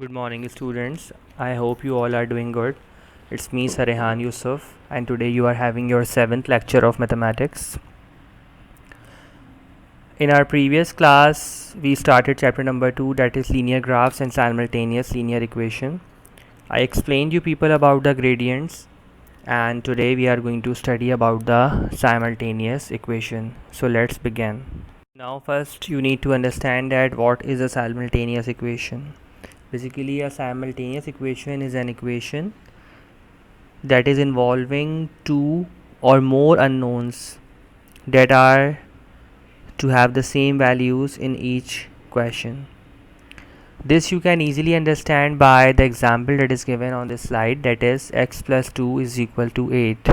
Good morning, students. I hope you all are doing good. It's me, Sarehan Yusuf, and today you are having your 7th lecture of mathematics. In our previous class, we started chapter number 2, that is linear graphs and simultaneous linear equation. I explained you people about the gradients, and today we are going to study about the simultaneous equation. So let's begin. Now first you need to understand that what is a simultaneous equation. Basically, a simultaneous equation is an equation that is involving two or more unknowns that are to have the same values in each question. This you can easily understand by the example that is given on this slide, that is x plus 2 is equal to 8.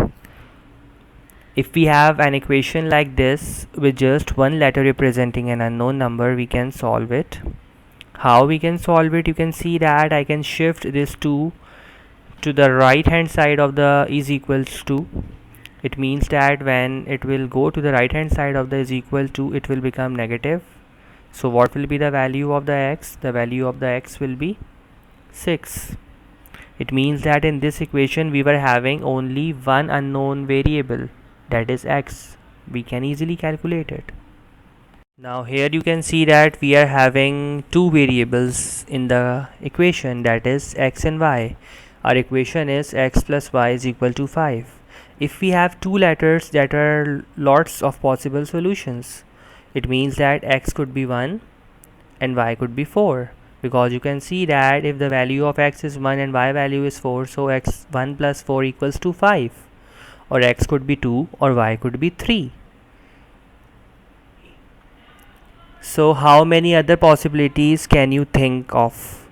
If we have an equation like this with just one letter representing an unknown number, we can solve it. How we can solve it? You can see that I can shift this 2 to the right hand side of the is equals to. It means that when it will go to the right hand side of the is equal to, it will become negative. So what will be the value of the x? The value of the x will be 6. It means that in this equation we were having only one unknown variable, that is x. We can easily calculate it. Now here you can see that we are having two variables in the equation, that is x and y. Our equation is x plus y is equal to 5. If we have two letters, that are lots of possible solutions. It means that x could be 1 and y could be 4, because you can see that if the value of x is 1 and y value is 4, so x 1 plus 4 equals to 5, or x could be 2 or y could be 3. So how many other possibilities can you think of?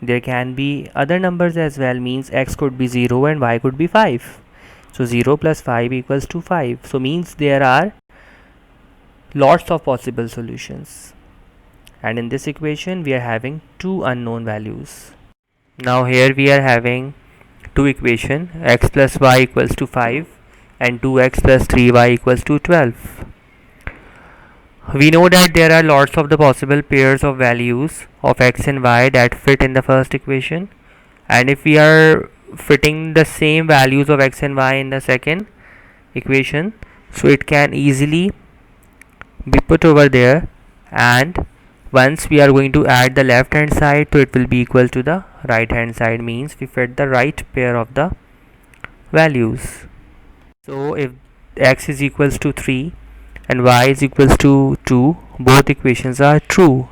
There can be other numbers as well, means x could be 0 and y could be 5. So 0 plus 5 equals to 5. So means there are lots of possible solutions. And in this equation we are having two unknown values. Now here we are having two equation, x plus y equals to 5 and 2x plus 3y equals to 12. We know that there are lots of the possible pairs of values of x and y that fit in the first equation, and if we are fitting the same values of x and y in the second equation, so it can easily be put over there, and once we are going to add the left hand side, so it will be equal to the right hand side, means we fit the right pair of the values. So if x is equals to 3 and y is equals to 2, both equations are true.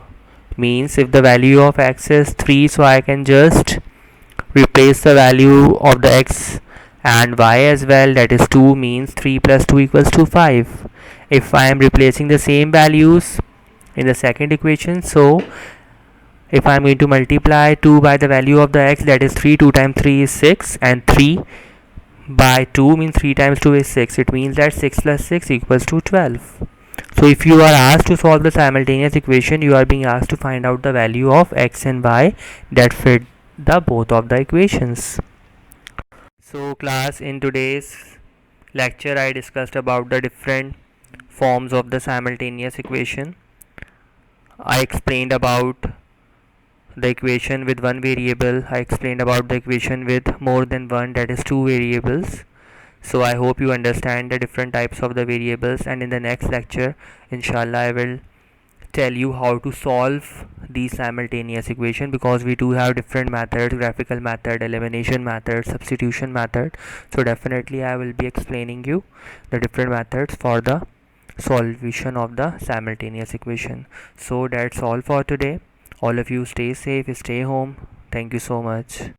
Means if the value of x is 3, so I can just replace the value of the x and y as well, that is 2, means 3 plus 2 equals to 5. If I am replacing the same values in the second equation, so if I am going to multiply 2 by the value of the x, that is 3, 2 times 3 is 6, and 3 by 2 means 3 times 2 is 6. It means that 6 plus 6 equals to 12. So if you are asked to solve the simultaneous equation, you are being asked to find out the value of x and y that fit the both of the equations. So class, in today's lecture I discussed about the different forms of the simultaneous equation. I explained about the equation with one variable. I explained about the equation with more than one, that is two variables. So I hope you understand the different types of the variables, and in the next lecture inshallah I will tell you how to solve these simultaneous equation, because we do have different methods: graphical method, elimination method, substitution method. So definitely I will be explaining you the different methods for the solution of the simultaneous equation. So that's all for today. All of you stay safe, stay home. Thank you so much.